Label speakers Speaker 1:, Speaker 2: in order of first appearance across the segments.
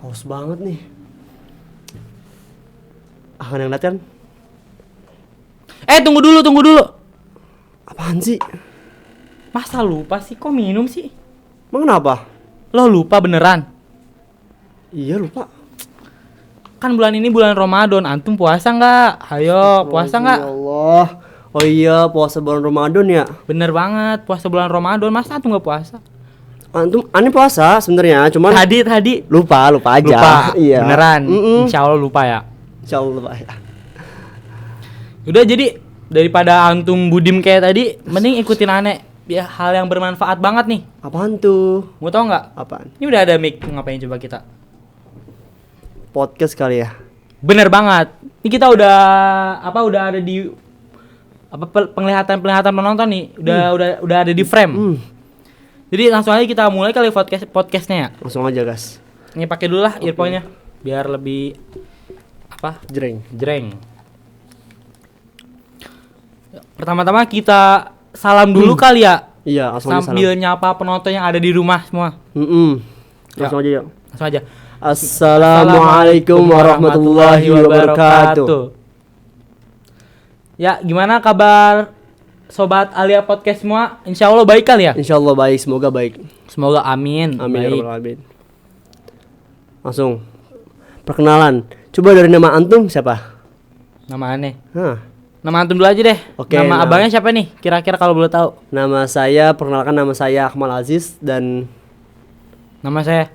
Speaker 1: Haus banget nih. Akan yang latihan?
Speaker 2: Tunggu dulu.
Speaker 1: Apaan sih?
Speaker 2: Masa lupa sih, kok minum sih?
Speaker 1: Emang kenapa?
Speaker 2: Lo lupa beneran?
Speaker 1: Iya lupa.
Speaker 2: Kan bulan ini bulan Ramadan, antum puasa nggak? Ayo, puasa nggak?
Speaker 1: Ya Allah. Oh iya, puasa bulan Ramadan ya.
Speaker 2: Bener banget, puasa bulan Ramadan. Masa antum nggak puasa?
Speaker 1: Antum, aneh puasa sebenarnya, cuman
Speaker 2: Tadi
Speaker 1: lupa aja.
Speaker 2: lupa.
Speaker 1: Iya.
Speaker 2: Beneran. Insya Allah lupa ya.
Speaker 1: Insyaallah lupa ya.
Speaker 2: Udah, jadi daripada antum budim kayak tadi, mending ikutin aneh. Ya, hal yang bermanfaat banget nih.
Speaker 1: Apaan tuh?
Speaker 2: Mau tau nggak?
Speaker 1: Apaan?
Speaker 2: Ini udah ada mic, ngapain coba kita?
Speaker 1: Podcast kali ya.
Speaker 2: Bener banget. Ini kita udah ada di penglihatan penonton nih. Udah ada di frame. Jadi langsung aja kita mulai kali podcastnya ya.
Speaker 1: Langsung aja, guys.
Speaker 2: Ini pakai dulu lah earphone-nya biar lebih jreng. Pertama-tama kita salam dulu kali ya.
Speaker 1: Iya, langsung aja
Speaker 2: Sambil
Speaker 1: salam.
Speaker 2: nyapa penonton yang ada di rumah semua.
Speaker 1: Langsung aja yuk.
Speaker 2: Langsung aja.
Speaker 1: Assalamualaikum warahmatullahi wabarakatuh.
Speaker 2: Ya, gimana kabar Sobat Alia Podcast semua? Insya Allah baik kali ya?
Speaker 1: Insyaallah baik, semoga baik.
Speaker 2: Semoga amin.
Speaker 1: Amin ya
Speaker 2: Baik.
Speaker 1: rabbal alamin. Langsung perkenalan. Coba dari nama antum siapa?
Speaker 2: Nama aneh.
Speaker 1: Hah.
Speaker 2: Nama antum dulu aja deh.
Speaker 1: Oke,
Speaker 2: Nama
Speaker 1: nah.
Speaker 2: abangnya siapa nih? Kira-kira kalau boleh tahu.
Speaker 1: Nama saya Akmal Aziz dan
Speaker 2: Nama saya.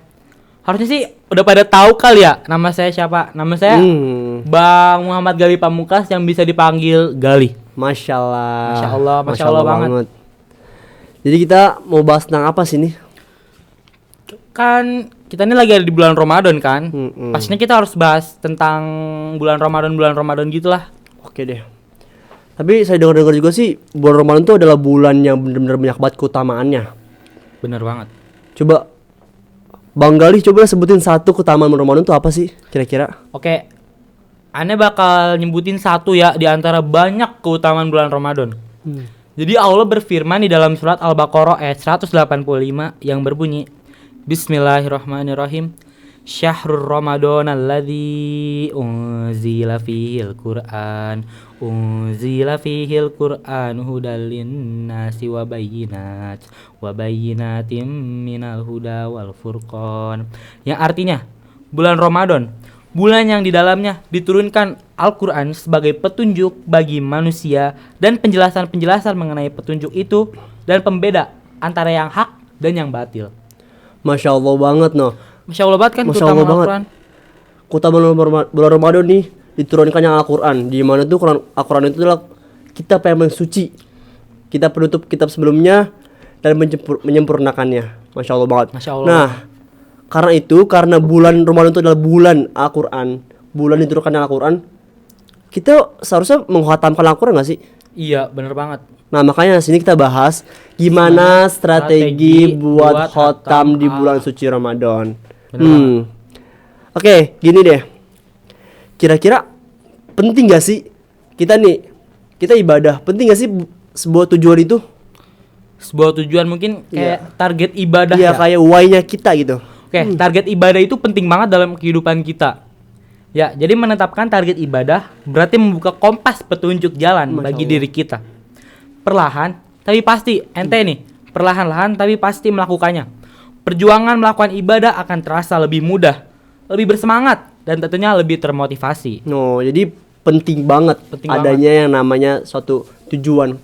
Speaker 2: Harusnya sih udah pada tahu kali ya nama saya siapa. Nama saya Bang Muhammad Gali Pamungkas yang bisa dipanggil Gali.
Speaker 1: Masya Allah
Speaker 2: banget.
Speaker 1: Jadi kita mau bahas tentang apa sih nih?
Speaker 2: Kan kita ini lagi ada di bulan Ramadan kan. Pastinya kita harus bahas tentang bulan Ramadan gitulah.
Speaker 1: Oke deh. Tapi saya dengar juga sih bulan Ramadan itu adalah bulan yang benar-benar banyak banget keutamaannya.
Speaker 2: Bener banget.
Speaker 1: Coba Bang Gali coba sebutin satu keutamaan bulan Ramadan itu apa sih kira-kira?
Speaker 2: Oke. Aneh bakal nyebutin satu ya di antara banyak keutamaan bulan Ramadan. Jadi Allah berfirman di dalam surat Al-Baqarah ayat 185 yang berbunyi, Bismillahirrahmanirrahim. Syahrul Ramadan alladzi unzila fihil Qur'an hudal linnasi wa bayyinatin minal huda wal furqan. Yang artinya bulan Ramadan, bulan yang di dalamnya diturunkan Al-Qur'an sebagai petunjuk bagi manusia dan penjelasan-penjelasan mengenai petunjuk itu dan pembeda antara yang hak dan yang batil.
Speaker 1: Masya Allah banget noh.
Speaker 2: Masya Allah banget kan
Speaker 1: Masya
Speaker 2: keutamaan
Speaker 1: Allah banget.
Speaker 2: Al-Quran.
Speaker 1: Keutamaan bulan Ramadan nih diturunkannya Al-Quran. Di mana tuh Al-Quran itu adalah kitab yang suci, kitab penutup kitab sebelumnya dan menyempurnakannya. Masya Allah banget.
Speaker 2: Masya Allah.
Speaker 1: Nah, karena bulan Ramadan itu adalah bulan Al-Quran, bulan diturunkannya Al-Quran, kita seharusnya mengkhatamkan Al-Quran nggak sih?
Speaker 2: Iya, bener banget.
Speaker 1: Nah, makanya sini kita bahas gimana strategi buat khotam di bulan suci Ramadan. Oke, gini deh. Kira-kira penting gak sih kita ibadah? Penting gak sih sebuah tujuan itu?
Speaker 2: Sebuah tujuan mungkin kayak target ibadah
Speaker 1: Iya, kayak why-nya kita gitu.
Speaker 2: Oke, target ibadah itu penting banget dalam kehidupan kita. Ya, jadi menetapkan target ibadah berarti membuka kompas petunjuk jalan bagi diri kita. Perlahan, tapi pasti. Ente nih, perlahan-lahan tapi pasti melakukannya. Perjuangan melakukan ibadah akan terasa lebih mudah, lebih bersemangat, dan tentunya lebih termotivasi.
Speaker 1: No, jadi penting banget adanya yang namanya suatu tujuan.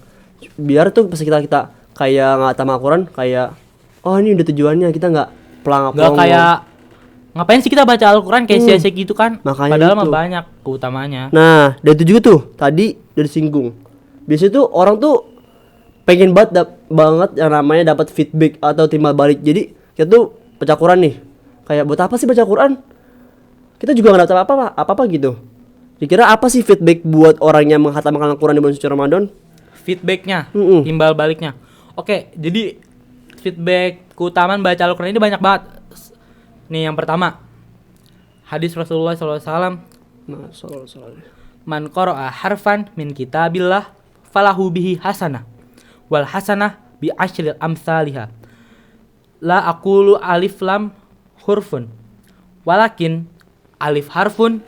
Speaker 1: Biar tuh pas kita kayak nggak tamat Al-Quran, kayak oh ini udah tujuannya, kita nggak pelangap.
Speaker 2: Nggak kayak ngapain sih kita baca Al-Quran kayak sia-sia gitu kan?
Speaker 1: Makanya
Speaker 2: padahal
Speaker 1: itu
Speaker 2: mah banyak keutamanya.
Speaker 1: Nah, dan itu juga tuh tadi udah disinggung. Biasanya tuh orang tuh pengen banget yang namanya dapat feedback atau timbal balik. Jadi kita tuh baca Quran nih, kayak buat apa sih baca Quran? Kita juga nggak dapat apa-apa gitu. Dikira apa sih feedback buat orang yang menghatamkan Al-Quran di bulan suci Ramadan?
Speaker 2: Feedbacknya, timbal baliknya. Oke, jadi feedback keutamaan baca Al-Quran ini banyak banget. Nih yang pertama, hadis Rasulullah SAW. Man qara'a harfan min kitabillah falahu bihi hasanah wal hasanah bi asyril amsalihah. La aqulu alif lam hurfun. Walakin alif harfun,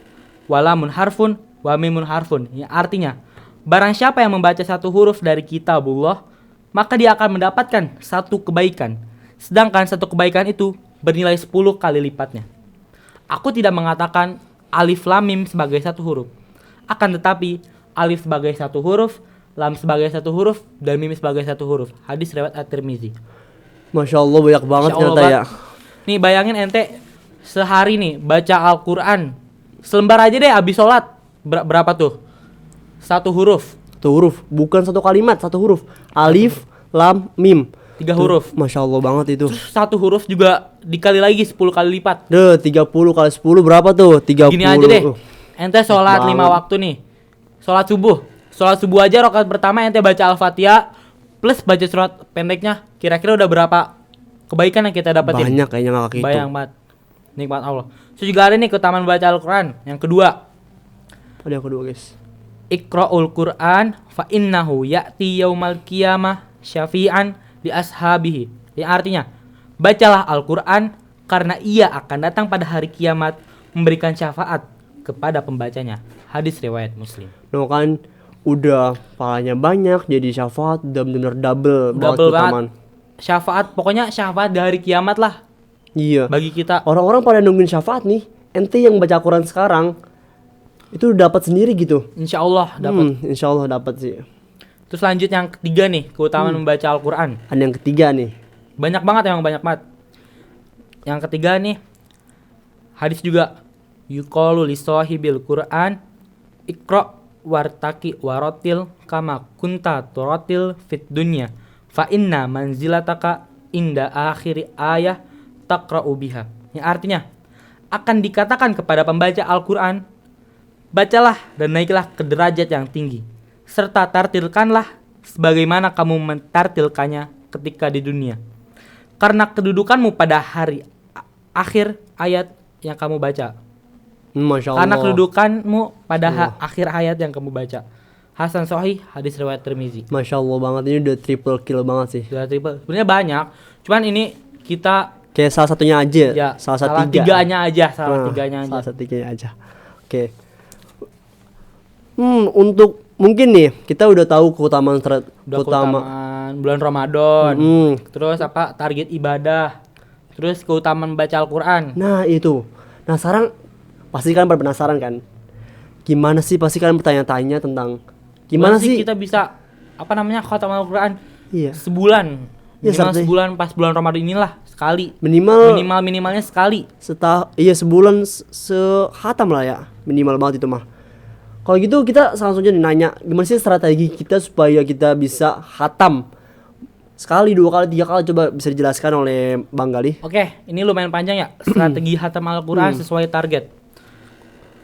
Speaker 2: walamun harfun, wa mimun harfun. Ya, artinya, barang siapa yang membaca satu huruf dari kitabullah, maka dia akan mendapatkan satu kebaikan. Sedangkan satu kebaikan itu bernilai 10 kali lipatnya. Aku tidak mengatakan alif lam mim sebagai satu huruf. Akan tetapi alif sebagai satu huruf, lam sebagai satu huruf, dan mim sebagai satu huruf. Hadis riwayat At-Tirmizi.
Speaker 1: Masya Allah banyak banget
Speaker 2: Masya Allah,
Speaker 1: ternyata ya.
Speaker 2: Nih bayangin ente sehari nih baca Al-Quran selembar aja deh abis sholat. Berapa tuh? Satu huruf.
Speaker 1: Satu huruf, bukan satu kalimat, satu huruf. Alif, lam, mim.
Speaker 2: 3 huruf.
Speaker 1: Masya Allah banget itu.
Speaker 2: Terus satu huruf juga dikali lagi 10 kali lipat.
Speaker 1: 30 kali 10 berapa tuh? 30.
Speaker 2: Gini aja deh. Ente sholat
Speaker 1: banget.
Speaker 2: 5 waktu nih. Sholat subuh. Sholat subuh aja rakaat pertama ente baca Al-Fatihah plus baca surat pendeknya. Kira-kira udah berapa kebaikan yang kita dapetin?
Speaker 1: Banyak kayaknya nggak gitu.
Speaker 2: Bayang banget. Nikmat Allah. Terus juga ada nih keutamaan baca Al-Quran. Yang kedua,
Speaker 1: Ada yang kedua guys.
Speaker 2: Iqra'ul Qur'an fa innahu ya'ti yaumal qiyamah syafi'an li ashabihi. Yang artinya, bacalah Al-Quran karena ia akan datang pada hari kiamat memberikan syafaat kepada pembacanya. Hadis riwayat Muslim.
Speaker 1: No kan udah pahalanya banyak jadi syafaat udah bener-bener double
Speaker 2: Double
Speaker 1: keutamaan.
Speaker 2: banget. Syafaat, pokoknya syafaat di hari kiamat lah
Speaker 1: Iya.
Speaker 2: bagi kita.
Speaker 1: Orang-orang pada nungguin syafaat nih. Ente yang baca Quran sekarang itu dapat sendiri gitu.
Speaker 2: Insya Allah dapat.
Speaker 1: Insya Allah dapat sih.
Speaker 2: Terus lanjut yang ketiga nih, keutamaan membaca Al-Quran.
Speaker 1: Ada yang ketiga nih.
Speaker 2: Banyak banget emang, banyak banget. Yang ketiga nih, hadis juga, yuqalu li sahibil Qur'an iqra wartaki warotil kama kunta turatil fit dunya fa inna manzilataka inda akhiri ayah taqra'u biha. Yang artinya, akan dikatakan kepada pembaca Al-Quran, bacalah dan naiklah ke derajat yang tinggi, serta tartilkanlah sebagaimana kamu mentartilkannya ketika di dunia. Karena kedudukanmu pada hari akhir ayat yang kamu baca.
Speaker 1: Masya Allah.
Speaker 2: Karena kedudukanmu pada akhir ayat yang kamu baca. Hasan Sahih, hadis riwayat Tirmizi.
Speaker 1: Masya Allah banget, ini udah triple kill banget sih.
Speaker 2: Sudah triple. Sebenarnya banyak, cuman ini kita
Speaker 1: Kayak salah satunya aja.
Speaker 2: ya
Speaker 1: salah
Speaker 2: tiganya aja,
Speaker 1: Nah,
Speaker 2: tiganya aja.
Speaker 1: Salah satu tiganya aja. Oke. Untuk mungkin nih kita udah tahu keutamaan
Speaker 2: Udah keutamaan bulan Ramadan. Terus apa target ibadah. Terus keutamaan baca Al-Quran.
Speaker 1: Nah itu. Nah sekarang pasti kalian pada penasaran kan? Gimana sih, pasti kalian bertanya-tanya tentang gimana sih
Speaker 2: kita bisa apa namanya khatam Al-Quran
Speaker 1: Iya.
Speaker 2: sebulan.
Speaker 1: Ya,
Speaker 2: Minimal
Speaker 1: seperti-
Speaker 2: sebulan pas bulan Ramadan inilah sekali. Minimalnya sekali.
Speaker 1: sebulan sehatam lah ya, minimal banget itu mah. Kalau gitu kita langsung aja nanya, gimana sih strategi kita supaya kita bisa hatam sekali, 2 kali, 3 kali, coba bisa dijelaskan oleh Bang Galih.
Speaker 2: Oke, ini lumayan panjang ya. Strategi hatam Al-Quran sesuai target.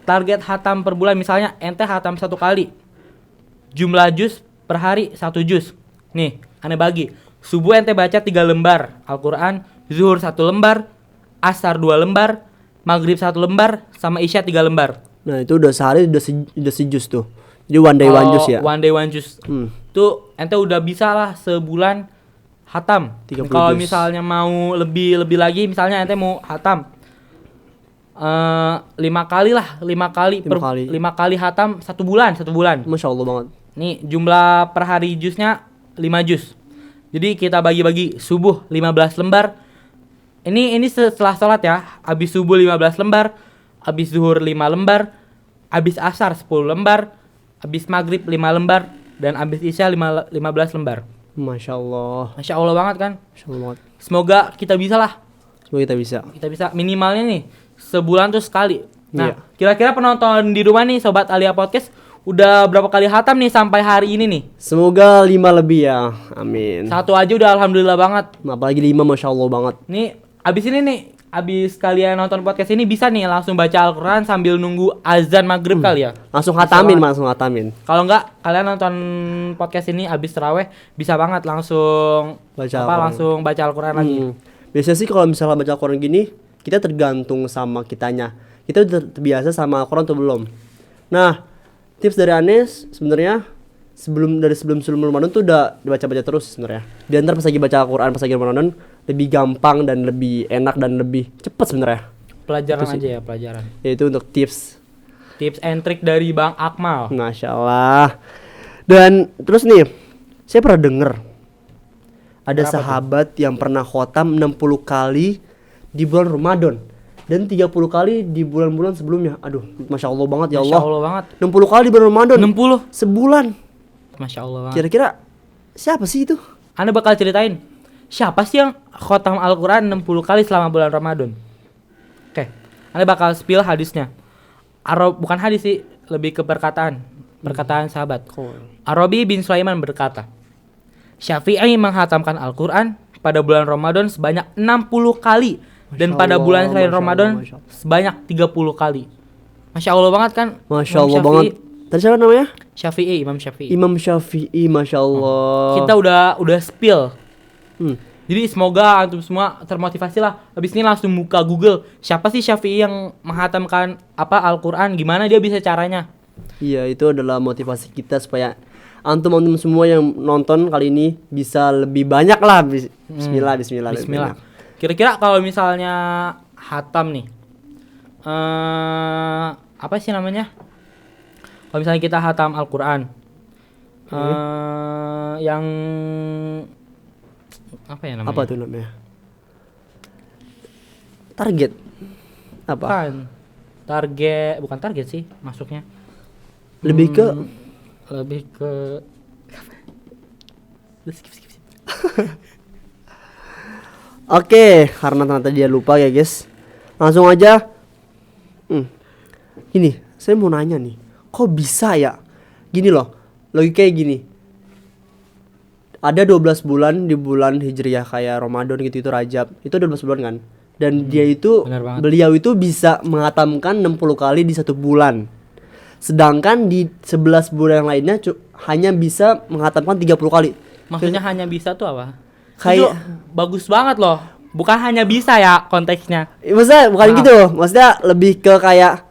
Speaker 2: Target hatam per bulan, misalnya ente hatam 1 kali. Jumlah juz per hari 1 juz. Nih, aneh bagi. Subuh ente baca 3 lembar Al-Quran, zuhur 1 lembar, asar 2 lembar, maghrib 1 lembar, sama isya 3 lembar.
Speaker 1: Nah itu udah sehari udah sejus tuh. Jadi one day one juz ya.
Speaker 2: One day one juz. Tuh ente udah bisa lah sebulan hatam.
Speaker 1: 30
Speaker 2: Kalau
Speaker 1: juz.
Speaker 2: misalnya mau lebih lagi, misalnya ente mau hatam 5 kali lah, 5 kali
Speaker 1: Lima kali.
Speaker 2: 5 kali hatam 1 bulan.
Speaker 1: Masya Allah banget.
Speaker 2: Nih jumlah per hari juznya 5 juz. Jadi kita bagi-bagi subuh 15 lembar. Ini setelah sholat ya. Habis subuh 15 lembar, habis zuhur 5 lembar, habis asar 10 lembar, habis maghrib 5 lembar, dan habis isya 15 lembar.
Speaker 1: Masya Allah.
Speaker 2: Masya Allah banget kan.
Speaker 1: Masya Allah banget.
Speaker 2: Semoga kita bisa lah.
Speaker 1: Semoga kita bisa.
Speaker 2: Kita bisa minimalnya nih sebulan tuh sekali. Nah,
Speaker 1: Iya.
Speaker 2: kira-kira penonton di rumah nih Sobat Alia Podcast udah berapa kali hatam nih sampai hari ini nih?
Speaker 1: Semoga 5 lebih ya. Amin.
Speaker 2: 1 aja udah alhamdulillah banget.
Speaker 1: Apalagi 5, Masya Allah banget.
Speaker 2: Nih, abis ini nih, abis kalian nonton podcast ini bisa nih langsung baca Al-Quran sambil nunggu azan maghrib kali ya.
Speaker 1: Langsung hatamin.
Speaker 2: Kalau enggak, kalian nonton podcast ini abis terawih bisa banget langsung
Speaker 1: Baca Al-Quran.
Speaker 2: langsung baca Al-Quran lagi.
Speaker 1: Biasanya sih kalau misalnya baca Al-Quran gini, kita tergantung sama kitanya. Kita udah terbiasa sama Al-Quran atau belum. Nah, tips dari Anes sebenarnya sebelum Ramadan tuh udah dibaca-baca terus sebenarnya. Di antar pas lagi baca Al-Quran pas lagi Ramadan, lebih gampang dan lebih enak dan lebih cepat sebenarnya.
Speaker 2: Pelajaran
Speaker 1: Itu sih.
Speaker 2: aja ya, pelajaran.
Speaker 1: Yaitu untuk tips.
Speaker 2: Tips and trick dari Bang Akmal.
Speaker 1: Masya Allah. Dan terus nih, saya pernah denger ada
Speaker 2: Kenapa tuh?
Speaker 1: sahabat yang pernah khotam 60 kali di bulan Ramadan dan 30 kali di bulan-bulan sebelumnya. Aduh, Masya Allah banget ya
Speaker 2: Masya
Speaker 1: Allah.
Speaker 2: Allah banget.
Speaker 1: 60 kali di bulan Ramadan
Speaker 2: 60.
Speaker 1: sebulan.
Speaker 2: Masya Allah banget.
Speaker 1: Kira-kira siapa sih itu?
Speaker 2: Anda bakal ceritain siapa sih yang khotam Al-Quran 60 kali selama bulan Ramadan? Oke, Anda bakal spill hadisnya. Bukan hadis sih, lebih ke perkataan sahabat. Arabi bin Sulaiman berkata, Syafi'i menghatamkan Al-Quran pada bulan Ramadan sebanyak 60 kali dan
Speaker 1: Masya
Speaker 2: pada
Speaker 1: Allah,
Speaker 2: bulan selain
Speaker 1: Masya
Speaker 2: Ramadan
Speaker 1: Allah, Masya Allah.
Speaker 2: sebanyak 30 kali. Masya Allah banget kan?
Speaker 1: Masya
Speaker 2: Imam
Speaker 1: Allah
Speaker 2: Syafi'i.
Speaker 1: banget. Tadi siapa namanya?
Speaker 2: Imam Syafi'i.
Speaker 1: Imam Syafi'i, Masya Allah.
Speaker 2: Kita udah spill.
Speaker 1: Hmm.
Speaker 2: Jadi semoga antum semua termotivasi lah. Habis ini langsung buka Google. Siapa sih Syafi'i yang menghatamkan Al-Quran? Gimana dia bisa caranya?
Speaker 1: Iya, itu adalah motivasi kita supaya antum-antum semua yang nonton kali ini bisa lebih banyak lah. Bismillah, bismillah, lebih
Speaker 2: Bismillah.
Speaker 1: banyak.
Speaker 2: Kira-kira kalau misalnya hatam nih, apa sih namanya? Kalau misalnya kita hatam Al-Quran, yang apa ya namanya?
Speaker 1: Apa tuh namanya? Target. Apa?
Speaker 2: Bukan target sih masuknya.
Speaker 1: Lebih ke
Speaker 2: Udah, skip.
Speaker 1: Oke, karena ternyata dia lupa ya guys. Langsung aja. Gini, saya mau nanya nih. Kok bisa ya? Gini loh, logikanya gini. Ada 12 bulan di bulan Hijriah kayak Ramadan gitu, itu Rajab. Itu 12 bulan kan? Dan dia itu,
Speaker 2: benar banget.
Speaker 1: beliau itu bisa menghatamkan 60 kali di satu bulan. Sedangkan di 11 bulan yang lainnya hanya bisa menghatamkan 30 kali.
Speaker 2: Maksudnya hanya bisa tuh apa?
Speaker 1: Kayak-
Speaker 2: Itu bagus banget loh. Bukan hanya bisa ya konteksnya.
Speaker 1: Maksudnya bukan
Speaker 2: Maaf.
Speaker 1: gitu. Maksudnya lebih ke kayak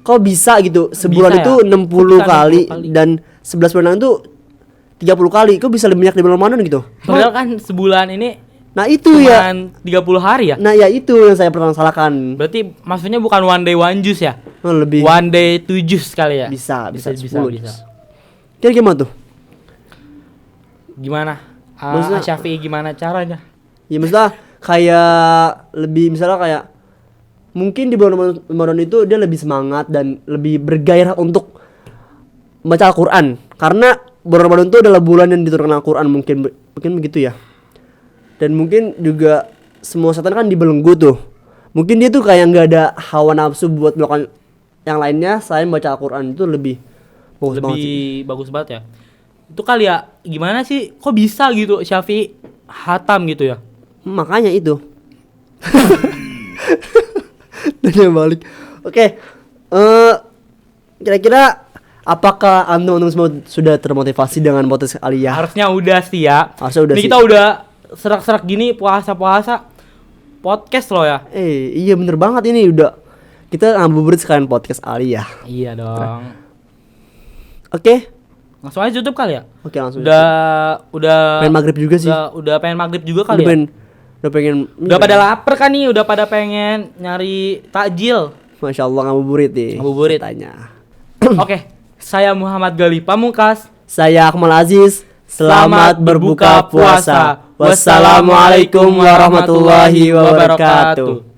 Speaker 1: kok bisa gitu. Sebulan
Speaker 2: Bisa
Speaker 1: itu
Speaker 2: ya?
Speaker 1: 60
Speaker 2: Bisa
Speaker 1: kali
Speaker 2: 60 kali.
Speaker 1: dan 11 bulan itu 30 kali. Kok bisa lebih banyak di bulan Ramadan gitu?
Speaker 2: Padahal kan sebulan ini
Speaker 1: Nah, itu ya.
Speaker 2: cuman 30 hari ya.
Speaker 1: Nah, ya itu yang saya pernah salahkan.
Speaker 2: Berarti maksudnya bukan one day one juice ya.
Speaker 1: Lebih
Speaker 2: One day two juice kali ya.
Speaker 1: bisa 10
Speaker 2: bisa.
Speaker 1: Kira gimana tuh?
Speaker 2: Gimana?
Speaker 1: Maksudnya-
Speaker 2: Syafi'i gimana caranya?
Speaker 1: Ya misalnya kayak lebih misalnya kayak mungkin di bulan Ramadan itu dia lebih semangat dan lebih bergairah untuk baca Al-Quran karena bulan Ramadan itu adalah bulan yang diturunkan Al-Quran, mungkin begitu ya. Dan mungkin juga semua setan kan dibelenggu tuh. Mungkin dia tuh kayak nggak ada hawa nafsu buat melakukan yang lainnya. Saya baca Al-Quran itu lebih bagus banget sih.
Speaker 2: Lebih bagus banget ya. Itu kali ya, gimana sih kok bisa gitu Syafi'i hatam gitu ya?
Speaker 1: Makanya itu. Dan dia balik. Oke. Kira-kira apakah antum semua sudah termotivasi dengan podcast Aliyah?
Speaker 2: Harusnya udah sih ya.
Speaker 1: Harusnya udah
Speaker 2: Ini
Speaker 1: sih.
Speaker 2: kita udah serak-serak gini puasa-puasa podcast loh ya.
Speaker 1: Iya bener banget ini udah. Kita ngabuburit sekalian podcast Aliyah.
Speaker 2: Iya dong.
Speaker 1: Oke.
Speaker 2: Langsung aja tutup kali ya.
Speaker 1: Oke, langsung.
Speaker 2: Udah
Speaker 1: Pengen maghrib juga sih.
Speaker 2: Udah pengen maghrib juga
Speaker 1: Udah
Speaker 2: kali ya.
Speaker 1: udah pengen.
Speaker 2: Udah pada lapar kan nih, udah pada pengen nyari takjil.
Speaker 1: Masya Allah ngabuburit nih.
Speaker 2: Ngabuburit.
Speaker 1: Tanya.
Speaker 2: Oke, saya Muhammad Gali Pamungkas.
Speaker 1: Saya Akmal Aziz. Selamat berbuka puasa. Wassalamualaikum warahmatullahi wabarakatuh.